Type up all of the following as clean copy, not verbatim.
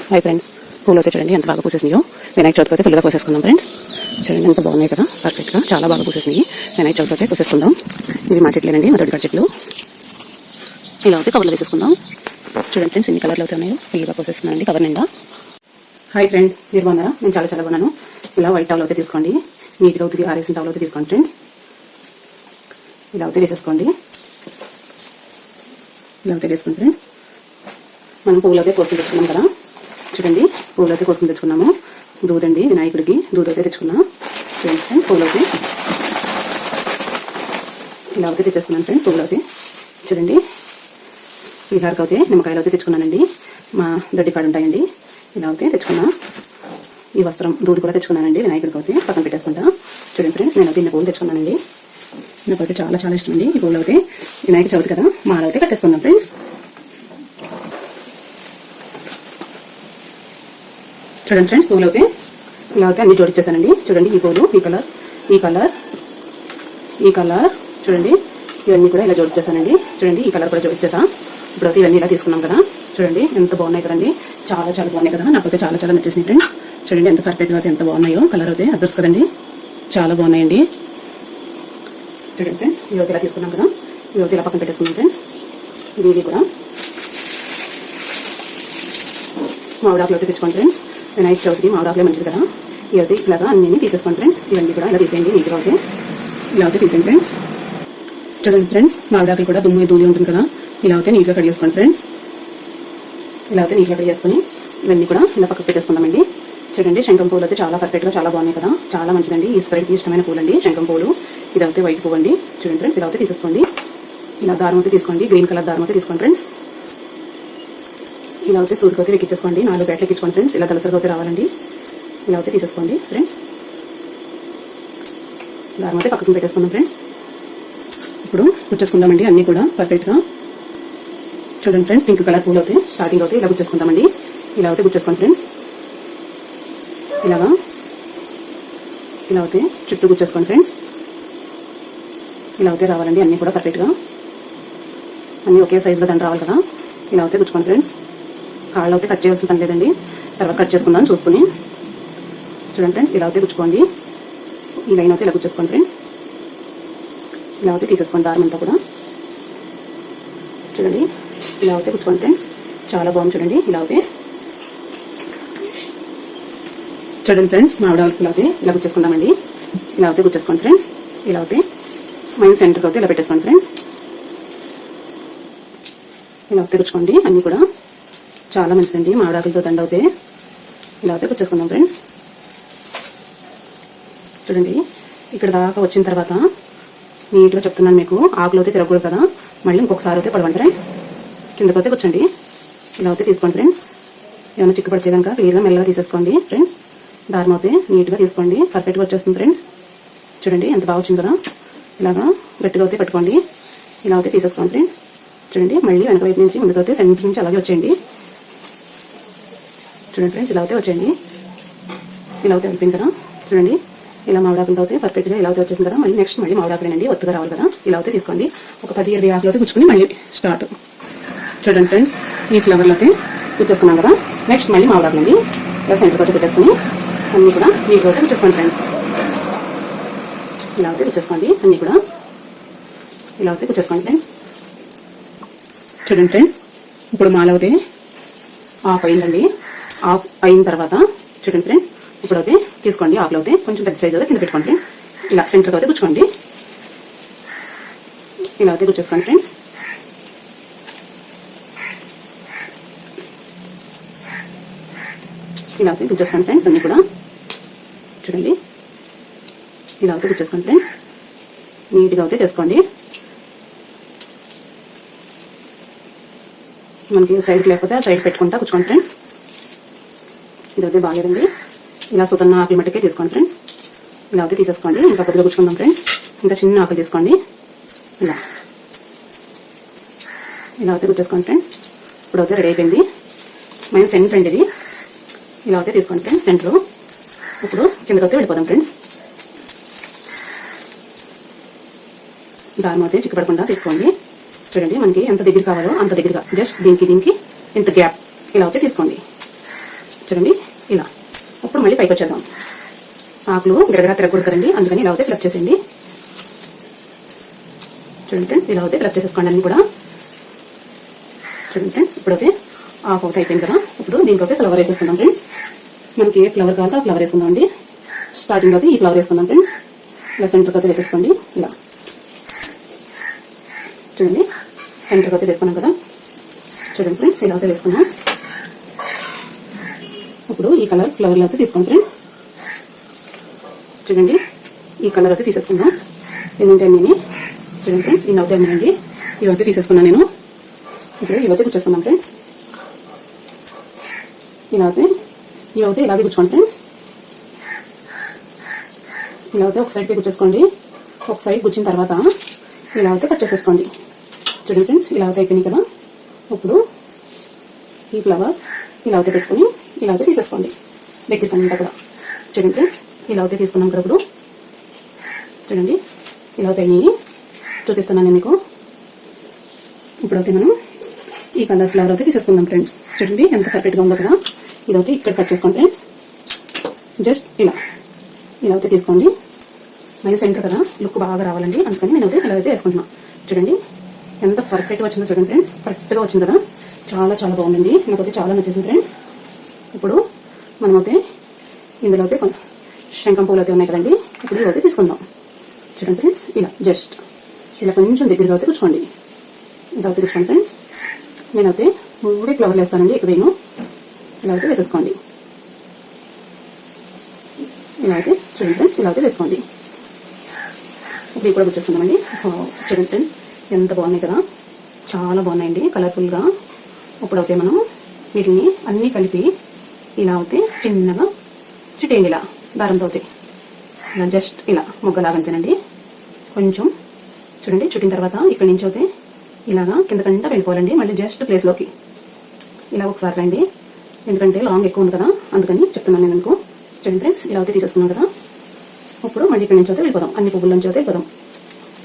Hi friends, పూలు అయితే చూడండి ఎంత బాగా పూసేసినాయో. వినాయక చవితికి అయితే ఫుల్గా పూసేసుకుందాం ఫ్రెండ్స్. చూడండి ఎంత బాగున్నాయి కదా, పర్ఫెక్ట్గా చాలా బాగా పూసేసినాయి. వినాయక చవితికి అయితే పూసేసుకుందాం. ఇవి మా చెట్లేనండి, మా దొడ్డి చెట్లు. ఇలా అయితే కవర్లో వేసేసుకుందాం. చూడండి ఫ్రెండ్స్ ఎన్ని కలర్లు అయితే ఉన్నాయో, ఫుల్గా పూసేస్తున్నానండి కవర్ నిండా. హాయ్ ఫ్రెండ్స్, మీరు బాగున్నారా? నేను చాలా చాలా బాగున్నాను. ఇలా వైట్ టవల్ అయితే తీసుకోండి, నీట్గా అవుతుంది. ఆరేసిన టవల్ అయితే తీసుకోండి ఫ్రెండ్స్. ఇలా అయితే వేసేసుకోండి. ఇలా అయితే వేసుకోండి ఫ్రెండ్స్. మనం పువ్వులు అయితే కోసుకుని తెచ్చుకున్నాం కదా, చూడండి పువ్వులు అయితే కోసుకుని తెచ్చుకున్నాము. దూదండి వినాయకుడికి దూద అయితే తెచ్చుకున్నాం. చూడండి ఫ్రెండ్స్, పువ్వులు అయితే ఇలా అయితే తెచ్చేసుకున్నాను ఫ్రెండ్స్. పువ్వులు అయితే చూడండి, ఈసారికి అయితే నిమ్మకాయలు అయితే తెచ్చుకున్నానండి. మా దొడ్డి కాడ ఉంటాయండి. ఇలా అయితే తెచ్చుకున్నా. ఈ వస్త్రం దూది కూడా తెచ్చుకున్నానండి వినాయకుడికి అయితే పక్కన పెట్టేసుకుంటా. చూడండి ఫ్రెండ్స్, నేను అయితే ఇన్ని పువ్వులు తెచ్చుకున్నానండి. నాకైతే చాలా చాలా ఇష్టం అండి ఈ పువ్వులు అయితే. వినాయక చవితి కదా, మాల అయితే కట్టేసుకుందాం ఫ్రెండ్స్. చూడండి ఫ్రెండ్స్, పువ్వులు అయితే ఇలా అయితే అన్ని జోడించేసానండి. చూడండి ఈ పువ్వులు, ఈ కలర్, ఈ కలర్, ఈ కలర్, చూడండి ఇవన్నీ కూడా ఇలా జోడించేసానండి. చూడండి ఈ కలర్ కూడా జోడించేసా. ఇప్పుడైతే ఇవన్నీ ఇలా తీసుకున్నాం కదా, చూడండి ఎంత బాగున్నాయి కదండి. చాలా చాలా బాగున్నాయి కదా, నాకైతే చాలా చాలా నచ్చేసినాయి ఫ్రెండ్స్. చూడండి ఎంత పర్ఫెక్ట్గా అయితే ఎంత బాగున్నాయో. కలర్ అయితే అడ్రస్ కదండి, చాలా బాగున్నాయండి. చూడండి ఫ్రెండ్స్, ఇవి ఇలా తీసుకున్నాం కదా, ఇవి ఇలా పక్కన పెట్టేసుకున్నాం ఫ్రెండ్స్. ఇది కూడా మామిడాకులు అయితే తెచ్చుకోండి ఫ్రెండ్స్. వినాయక చవితికి మామిడాకులే మంచిది కదా. ఇవి ఇలాగా అన్ని తీసేసుకోండి ఫ్రెండ్స్. ఇవన్నీ కూడా ఇలా తీసేయండి నీట్గా అయితే. ఇలా అయితే తీసేయండి ఫ్రెండ్స్. చూడండి ఫ్రెండ్స్, మామిడాకులు కూడా దుమ్ము దూది ఉంటుంది కదా, ఇలా అయితే నీట్గా కడిగేసుకోండి ఫ్రెండ్స్. ఇలా అయితే నీట్గా కడిగేసుకొని ఇవన్నీ కూడా ఇలా పక్కకు పెట్టేసుకుందామండి. చూడండి శంఖం పూలు అయితే చాలా పర్ఫెక్ట్గా చాలా బాగున్నాయి కదా, చాలా మంచిదండి. ఈశ్వరుడికి ఇష్టమైన పూలండి శంఖం పూలు. ఇది అయితే వైట్ పువ్వు అండి. చూడండి ఫ్రెండ్స్, ఇలా అయితే తీసేసుకోండి. ఇలా దారం అయితే తీసుకోండి, గ్రీన్ కలర్ దారం అయితే తీసుకోండి ఫ్రెండ్స్. ఇలా అయితే సూదికి అయితే ఎక్కించేసుకోండి. 4 బ్యాట్లు ఎక్కించుకోండి ఫ్రెండ్స్. ఇలా తలసరిగా అయితే రావాలండి. ఇలా అయితే తీసేసుకోండి ఫ్రెండ్స్. దారం అయితే పక్కన పెట్టేసుకుందాం ఫ్రెండ్స్. ఇప్పుడు గుచ్చేసుకుందామండి అన్నీ కూడా పర్ఫెక్ట్గా. చూడండి ఫ్రెండ్స్, పింక్ కలర్ పూలు అయితే స్టార్టింగ్ అయితే ఇలా గుచ్చేసుకుందామండి. ఇలా అయితే గుచ్చేసుకోండి ఫ్రెండ్స్. ఇలాగా ఇలా అయితే చుట్టూ గుచ్చేసుకోండి ఫ్రెండ్స్. ఇలా అయితే రావాలండి అన్నీ కూడా పర్ఫెక్ట్గా. అన్నీ ఒకే సైజులో దాన్ని రావాలి కదా. ఇలా అయితే గుచ్చుకోండి ఫ్రెండ్స్. కాళ్ళు అయితే కట్ చేయాల్సిన పని లేదండి, తర్వాత కట్ చేసుకుందాం చూసుకుని. చూడండి ఫ్రెండ్స్, ఇలా అయితే గుచ్చుకోండి. ఈ లైన్ అయితే ఇలా గుచ్చేసుకోండి ఫ్రెండ్స్. ఇలా అయితే తీసేసుకోండి దారం అంతా కూడా. చూడండి ఇలా అయితే గుచ్చుకోండి ఫ్రెండ్స్. చాలా బాగుంది చూడండి. ఇలా అయితే చూడండి ఫ్రెండ్స్, మామిడాకులు అయితే ఇలా గుచ్చేసుకుందామండి. ఇలా అయితే గుచ్చేసుకోండి ఫ్రెండ్స్. ఇలా అయితే మైన్ సెంటర్కి అయితే ఇలా పెట్టేసుకోండి ఫ్రెండ్స్. ఇలా అయితే గుచ్చుకోండి అన్నీ కూడా. చాలా మంచిదండి మామిడాకులతో దండ అవుతే. ఇలా అయితే గుచ్చేసుకుందాం ఫ్రెండ్స్. చూడండి ఇక్కడ దాకా వచ్చిన తర్వాత నీట్గా చెప్తున్నాను మీకు, ఆకులు అయితే తిరగకూడదు కదా. మళ్ళీ ఇంకొకసారి అయితే పడవండి ఫ్రెండ్స్. కిందకి అయితే కూర్చోండి. ఇలా అయితే తీసుకోండి ఫ్రెండ్స్. ఏమైనా చిక్కు పడితే కనుక క్లియర్గా మెల్లగా తీసేసుకోండి ఫ్రెండ్స్. దారం అయితే నీట్గా తీసుకోండి, పర్ఫెక్ట్గా వచ్చేస్తుంది ఫ్రెండ్స్. చూడండి ఎంత బాగా వచ్చింది కదా. ఇలాగా గట్టిగా అయితే పెట్టుకోండి. ఇలా అయితే తీసేసుకోండి ఫ్రెండ్స్. చూడండి మళ్ళీ వెనక వైపు నుంచి ముందుకు అయితే సెంటర్ నుంచి అలాగే వచ్చేయండి. చూడండి ఫ్రెండ్స్, ఇలా అయితే వచ్చేయండి. ఇలా అయితే అయిపోయింది కదా. చూడండి ఇలా మామిడాకులతో అయితే పర్ఫెక్ట్గా ఇలా అయితే వచ్చేసింది కదా. మళ్ళీ నెక్స్ట్ మళ్ళీ మామిడాకులేనండి, ఒత్తుగా రావాలి కదా. ఇలా అయితే తీసుకోండి. ఒక 10-20 ఆకులు అయితే గుచ్చుకుని మళ్ళీ స్టార్ట్. చూడండి ఫ్రెండ్స్, ఈ ఫ్లవర్లు అయితే గుచ్చేసుకున్నాం కదా. నెక్స్ట్ మళ్ళీ మామిడాకులండి ఇలా సెంటర్ అయితే పెట్టేసుకుని అన్నీ కూడా నీట్గా అయితే గుచ్చేసుకోండి ఫ్రెండ్స్. ఇలా అయితే గుచ్చేసుకోండి అన్నీ కూడా. ఇలా అయితే గుచ్చేసుకోండి ఫ్రెండ్స్. చూడండి ఫ్రెండ్స్, ఇప్పుడు మాల అయితే ఆఫ్ అయిందండి. ఆఫ్ అయిన తర్వాత చూడండి ఫ్రెండ్స్, ఇప్పుడు అయితే తీసుకోండి ఆకులు అయితే కొంచెం పెద్ద సైజు అయితే కింద పెట్టుకోండి. ఇలా సెంటర్కి అయితే గుచ్చుకోండి. ఇలా అయితే గుచ్చేసుకోండి ఫ్రెండ్స్. ఇలా అయితే గుచ్చేసుకోండి ఫ్రెండ్స్ అన్నీ కూడా. చూడండి ఇలా అయితే గుచ్చేసుకోండి ఫ్రెండ్స్. నీట్గా అయితే చేసుకోండి. మనకి సైడ్కి లేకపోతే సైడ్ పెట్టుకుంటా కూర్చోండి ఫ్రెండ్స్. ఇదైతే బాగాలేదండి. ఇలా సుతన్న ఆకులు మట్టుకే తీసుకోండి ఫ్రెండ్స్. ఇలా అయితే తీసేసుకోండి. ఇంకా కొద్దిగా కూర్చుకుందాం ఫ్రెండ్స్. ఇంకా చిన్న ఆకులు తీసుకోండి. ఇలా ఇలా అయితే కూర్చేసుకోండి ఫ్రెండ్స్. ఇప్పుడు అయితే రెడీ అయిపోయింది. మేము సెంటర్ అండి ఇది. ఇలా అయితే తీసుకోండి ఫ్రెండ్స్ సెంటర్. ఇప్పుడు కిందకైతే వెళ్ళిపోదాం ఫ్రెండ్స్. దారం అయితే చిక్కుపడకుండా తీసుకోండి. చూడండి మనకి ఎంత దగ్గర కావాలో అంత దగ్గరగా, జస్ట్ దీనికి ఇంత గ్యాప్ ఇలా అయితే తీసుకోండి. చూడండి ఇలా. ఇప్పుడు మళ్ళీ పైకి వచ్చేద్దాం. ఆకులు గడగడ తిరగకూడదండి, అందుకని ఇలా అయితే ఫిలప్ చేసేయండి. చూడండి ఫ్రెండ్స్, ఇలా అయితే ఫిలప్ చేసేసుకోండి అన్ని కూడా. చూడండి ఫ్రెండ్స్, ఇప్పుడైతే హాఫ్ అవుట్ అయిపోయింది కదా. ఇప్పుడు దీంట్లో ఫ్లవర్ వేసేసుకుందాం ఫ్రెండ్స్. మనకి ఏ ఫ్లవర్ కావాలో ఆ ఫ్లవర్ వేసుకుందాం అండి. స్టార్టింగ్ అయితే ఈ ఫ్లవర్ వేసుకుందాం ఫ్రెండ్స్. ఇలా సెంటర్కి అయితే వేసేసుకోండి. ఇలా చూడండి, సెంటర్కి అయితే వేసుకున్నాం కదా. చూడండి ఫ్రెండ్స్, ఇలా అయితే వేసుకున్నాం. ఇప్పుడు ఈ కలర్ ఫ్లవర్లో అయితే తీసుకోండి ఫ్రెండ్స్. చూడండి, ఈ కలర్ అయితే తీసేసుకుందాం. ఏంటంటే అన్నీ చూడండి ఫ్రెండ్స్, ఇన్ని అవుతాయి అండి. ఇవైతే తీసేసుకున్నాను నేను. ఇప్పుడు ఇవైతే గుచ్చేసుకుందాం ఫ్రెండ్స్. ఇవైతే ఇలాగే గుచ్చుకోండి ఫ్రెండ్స్. ఇలా అయితే ఒక సైడ్కి గుచ్చేసుకోండి. ఒక సైడ్ గుచ్చిన తర్వాత ఇలా అయితే కట్ చేసేసుకోండి. చూడండి ఫ్రెండ్స్, ఇలా అయితే అయిపోయినాయి కదా. ఇప్పుడు ఈ ఫ్లవర్ ఇలా అయితే పెట్టుకొని ఇలా అయితే తీసేసుకోండి దగ్గరికి అంతా కూడా. చూడండి ఫ్రెండ్స్, ఇలా అయితే తీసుకున్నాం కదా. ఇప్పుడు చూడండి, ఇలా అయితే అయ్యి చూపిస్తున్నాను మీకు. ఇప్పుడైతే మనం ఈ కలర్ ఫ్లవర్ అయితే తీసేసుకుందాం ఫ్రెండ్స్. చూడండి ఎంత పర్ఫెక్ట్గా ఉందో కదా. ఇదైతే ఇక్కడ కట్ చేసుకోండి ఫ్రెండ్స్. జస్ట్ ఇలా అయితే తీసుకోండి. మళ్ళీ సెంటర్ కదా, లుక్ బాగా రావాలండి, అందుకని నేనైతే ఇలా అయితే వేసుకుంటున్నాను. చూడండి ఎంత పర్ఫెక్ట్గా వచ్చిందో చూడండి ఫ్రెండ్స్. కరెక్ట్గా వచ్చింది కదా, చాలా చాలా బాగుందండి. నాకైతే చాలా నచ్చేసింది ఫ్రెండ్స్. ఇప్పుడు మనమైతే ఇందులో అయితే శంఖం పూలు అయితే ఉన్నాయి కదండి. ఇప్పుడు ఇవైతే తీసుకుందాం. చూడండి ఫ్రెండ్స్, ఇలా జస్ట్ ఇలా కొంచెం దగ్గరగా అయితే కూర్చోండి. ఇలా అయితే కూర్చోండి ఫ్రెండ్స్. నేనైతే 3 ఫ్లవర్లు వేస్తానండి, ఎక్కువేను. ఇలా అయితే వేసేసుకోండి. ఇలా అయితే చూడండి ఫ్రెండ్స్, ఇలా అయితే వేసుకోండి. ఇప్పుడు కూడా వచ్చేస్తున్నామండి. చూడండి ఫ్రెండ్స్, ఎంత బాగున్నాయి కదా, చాలా బాగున్నాయండి కలర్ఫుల్గా. ఇప్పుడైతే మనం వీటిని అన్నీ కలిపి ఇలా అయితే చిన్నగా చుట్టేయండి. ఇలా దారంతో అయితే ఇలా జస్ట్ ఇలా మొగ్గలాగా అంతేనండి. కొంచెం చూడండి, చుట్టిన తర్వాత ఇక్కడి నుంచి అయితే ఇలాగా కిందకంతా వెళ్ళిపోవాలండి. మళ్ళీ జస్ట్ ప్లేస్లోకి ఇలా ఒకసారి రండి, ఎందుకంటే లాంగ్ ఎక్కువ ఉంది కదా, అందుకని చెప్తున్నాను నేను మీకు. చూడండి ఫ్రెండ్స్, ఇలా అయితే తీసేసుకున్నాం కదా. ఇప్పుడు మళ్ళీ ఇక్కడి నుంచి అయితే వెళ్ళిపోదాం, అన్ని పువ్వుల నుంచి అయితే వెళ్ళిపోదాం.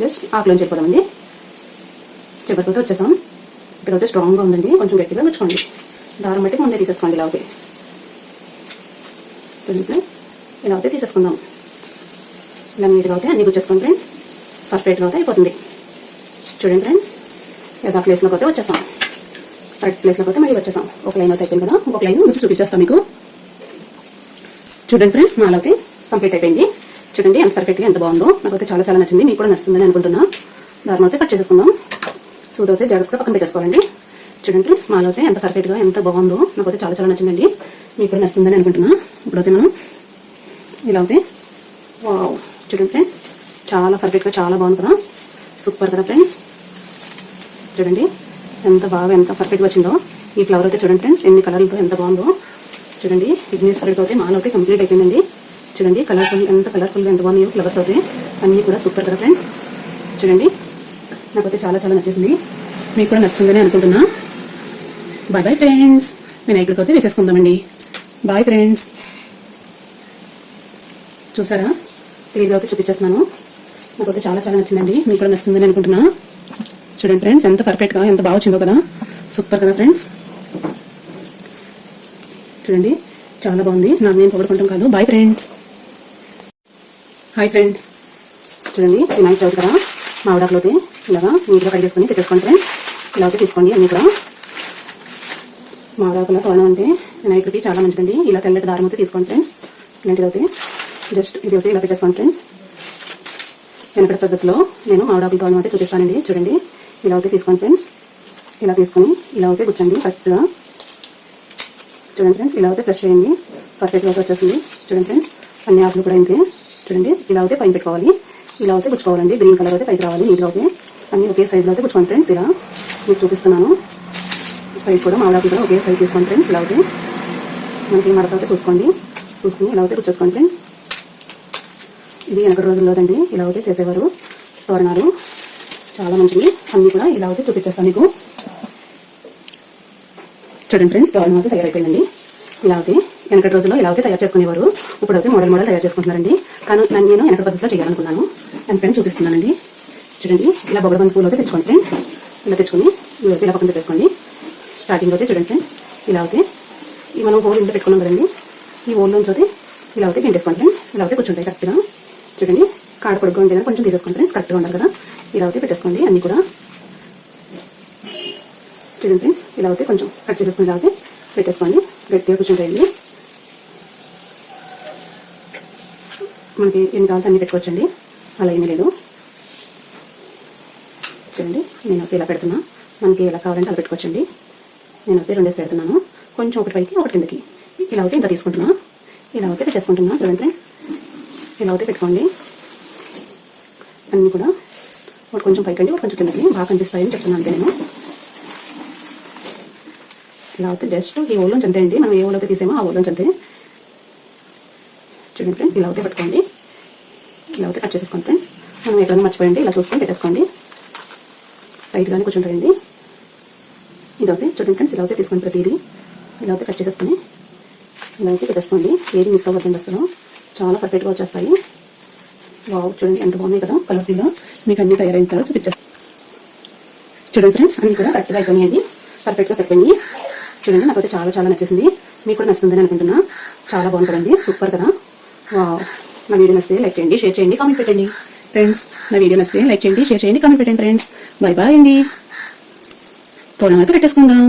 జస్ట్ ఆకులోంచి వెళ్ళిపోదామండి. చివరితో వచ్చేసాం. ఇక్కడ అయితే స్ట్రాంగ్గా ఉందండి, కొంచెం గట్టిగా గుచ్చుకోండి. దారం బట్టి ముందే తీసేసుకోండి. ఇలా అయితే చూడండి, ఇలా అయితే తీసేసుకుందాం. ఇలా నీట్గా అయితే అన్ని గుచ్చేసుకోండి ఫ్రెండ్స్. పర్ఫెక్ట్గా అయితే అయిపోతుంది. చూడండి ఫ్రెండ్స్, ఏదో ప్లేస్లోకి అయితే వచ్చేసాం. కరెక్ట్ ప్లేస్లోకి అయితే మళ్ళీ వచ్చేసాం. ఒక లైన్ అయితే అయిపోయింది కదా, ఒక లైన్ గుచ్చి చూపించేస్తాం మీకు. చూడండి ఫ్రెండ్స్, మాల అయితే కంప్లీట్ అయిపోయింది. చూడండి ఎంత పర్ఫెక్ట్గా ఎంత బాగుందో. నాకైతే చాలా చాలా నచ్చింది, మీకు కూడా నచ్చుతుందని అనుకుంటున్నా. దారం అయితే కట్ చేసేసుకుందాం. సూది అయితే జాగ్రత్తగా పక్కన పెట్టేసుకోవాలండి. చూడండి ఫ్రెండ్స్, మాల అయితే ఎంత పర్ఫెక్ట్గా ఎంత బాగుందో. నాకైతే చాలా చాలా నచ్చిందండి, మీకు కూడా నచ్చుతుందని అనుకుంటున్నా. ఇప్పుడైతే మనం ఇలా అయితే వావ్, చూడండి ఫ్రెండ్స్, చాలా పర్ఫెక్ట్గా చాలా బాగుంది కదా, సూపర్ కదా ఫ్రెండ్స్. చూడండి ఎంత బాగా ఎంత పర్ఫెక్ట్గా వచ్చిందో. ఈ ఫ్లవర్ అయితే చూడండి ఫ్రెండ్స్, ఎన్ని కలర్లతో ఎంత బాగుందో. చూడండి, విఘ్నేశ్వరుడితో అయితే మాల అయితే కంప్లీట్ అయిపోయిందండి. చూడండి కలర్ఫుల్, ఎంత కలర్ఫుల్గా ఎంత బాగున్నాయో ఫ్లవర్స్ అయితే, అన్నీ కూడా సూపర్ కదా ఫ్రెండ్స్. చూడండి, నాకైతే చాలా చాలా నచ్చేసింది, మీకు కూడా నచ్చుతుందని అనుకుంటున్నా. బాయ్ బాయ్ ఫ్రెండ్స్, నేను ఇక్కడికి అయితే వేసేసుకుందామండి. Bye friends. చూసారా, క్లియర్గా అయితే చూపించేస్తున్నాను. నాకైతే చాలా చాలా నచ్చిందండి, మీకు కూడా నచ్చుతుందని అనుకుంటున్నా. చూడండి ఫ్రెండ్స్, ఎంత పర్ఫెక్ట్గా ఎంత బాగా వచ్చిందో కదా, సూపర్ కదా ఫ్రెండ్స్. చూడండి చాలా బాగుంది, నాకు నేను పొగడుకుంటాం కాదు. Bye friends. Hi friends. చూడండి, వినాయక చవితి కదా, మామిడాకులు అయితే ఇలాగా నీట్గా కడిగేసుకొని తెచ్చేసుకోండి ఫ్రెండ్స్. ఇలా అయితే తీసుకోండి అన్నీ కూడా. మామిడాకుల తోరణం అంటే వినాయకుడికి చాలా మంచిదండి. ఇలా తెల్లటి దారం అయితే తీసుకోండి ఫ్రెండ్స్. ఇలాంటిది అయితే జస్ట్ ఇది అయితే ఇలా పెట్టేసుకోండి ఫ్రెండ్స్. వెనకటి పద్ధతిలో నేను మామిడాకుల తోరణం అయితే చూపిస్తానండి. చూడండి, ఇలా అయితే తీసుకోండి ఫ్రెండ్స్. ఇలా తీసుకొని ఇలా అయితే కూర్చోండి కరెక్ట్గా. చూడండి ఫ్రెండ్స్, ఇలా అయితే ఫ్రెష్ చేయండి, పర్ఫెక్ట్గా వచ్చేసింది. చూడండి ఫ్రెండ్స్, అన్ని ఆకులు కూడా అయితే చూడండి ఇలా అయితే పైన పెట్టుకోవాలి. ఇలా అయితే గుచ్చుకోవాలండి, గ్రీన్ కలర్ అయితే పైకి రావాలి. నీట్గా అయితే అన్ని ఒకే సైజులో అయితే గుచ్చుకోండి ఫ్రెండ్స్. ఇలా మీకు చూపిస్తున్నాను, సైజ్ కూడా మామిడాకులు కూడా ఒకే సైజ్ తీసుకోండి ఫ్రెండ్స్. ఇలా అయితే మనకి మడత అయితే చూసుకుని ఇలా అయితే గుచ్చేసుకోండి ఫ్రెండ్స్. ఇది వెనకటి రోజుల్లోదండి, ఇలా అయితే చేసేవారు తోరణాలు, చాలా మంచిది. అన్నీ కూడా ఇలా అయితే చూపించేస్తాను మీకు. చూడండి ఫ్రెండ్స్, తోరణం అయితే తయారైపోయిందండి. ఇలా అయితే వెనకటి రోజుల్లో ఇలా అయితే తయారు చేసుకునేవారు, ఇప్పుడైతే మోడల్ తయారు చేసుకుంటున్నారండి. కానీ నేను వెనకటి పద్ధతిలో చేయాలనుకున్నాను, అందుకని చూపిస్తున్నానండి. చూడండి, ఇలా బొబ్బర బంతి పూలు అయితే తెచ్చుకోండి ఫ్రెండ్స్. ఇలా తెచ్చుకొని ఇలా పక్కన పెట్టేసుకోండి. స్టార్టింగ్ అయితే చూడండి ఫ్రెండ్స్, ఇలా అయితే ఈ మనం హోల్ ఇంట్లో పెట్టుకున్నాం కదండి, ఈ హోల్లోంచి అయితే ఇలా అయితే గెంటేసుకోండి ఫ్రెండ్స్. ఇలా అయితే కూర్చుంటాయి కరెక్ట్గా. చూడండి కాడ పొడుగ్గా ఉంటుంది కదా, కొంచెం తీసేసుకోండి ఫ్రెండ్స్, కరెక్ట్గా ఉండాలి కదా. ఇలా అయితే పెట్టేసుకోండి అన్నీ కూడా. చూడండి ఫ్రెండ్స్, ఇలా అయితే కొంచెం కట్ చేసేసుకుని ఇలా అయితే పెట్టేసుకోండి. గట్టిగా కూర్చుంటాయండి. మనకి ఎన్ని కావాలంటే అన్ని పెట్టుకోవచ్చండి, అలా ఏమీ లేదు. చూడండి నేనైతే ఇలా పెడుతున్నా, మనకి ఎలా కావాలంటే అలా పెట్టుకోవచ్చండి. నేనైతే 2 వేసి పెడుతున్నాను, కొంచెం ఒకటి పైకి ఒకటి కిందకి. ఇలా అయితే ఇంత తీసుకుంటున్నా, ఇలా అయితే పెట్టేసుకుంటున్నా. చూడండి ఫ్రెండ్స్, ఇలా అయితే పెట్టుకోండి అన్నీ కూడా. ఒకటి కొంచెం పైకి అండి, ఒకటి కొంచెం కిందకి, బాగా కనిపిస్తాయని చెప్తున్నాను అంతే నేను. ఇలా అయితే జస్ట్ ఈ ఓల్లోంచి అంతే అండి, మనం ఏ ఓల్ అయితే తీసామో ఆ ఓల్లోంచి అంతే. చూడండి ఫ్రెండ్స్, ఇలా అయితే పెట్టుకోండి. ఇలా అయితే కట్ చేసేసుకోండి ఫ్రెండ్స్. మనం ఎక్కడైనా మర్చిపోయండి, ఇలా చూసుకొని పెట్టేసుకోండి. టైట్గానే కూర్చుంటాయండి. ఇదైతే చూడండి ఫ్రెండ్స్, ఇలా అయితే తీసుకోండి ప్రతిదీ. ఇలా అయితే కట్ చేసేసుకొని ఇలా అయితే పెట్టేసుకోండి. ఏది మిస్ అవ్వద్దండి అసలు, చాలా పర్ఫెక్ట్గా వచ్చేస్తాయి. వావ్, చూడండి ఎంత బాగున్నాయి కదా కలర్ఫుల్గా. మీకు అన్ని తయారైన తర్వాత చూపించేస్తాను. చూడండి ఫ్రెండ్స్, అన్నీ కూడా కరెక్ట్గా అయిపోయినాయండి, పర్ఫెక్ట్గా సరిపోయింది. చూడండి నాకైతే చాలా చాలా నచ్చేసింది. మీకు కూడా నచ్చుతుందని అనుకుంటున్నా. చాలా బాగుంటుందండి, సూపర్ కదా. వావ్, నా వీడియో నచ్చితే లైక్ చేయండి, షేర్ చేయండి, కామెంట్ పెట్టండి ఫ్రెండ్స్. నా వీడియో నచ్చితే లైక్ చేయండి, షేర్ చేయండి, కామెంట్ పెట్టండి ఫ్రెండ్స్. బాయ్ బాయ్ అండి. తోరణం అయితే పెట్టేసుకుందాం.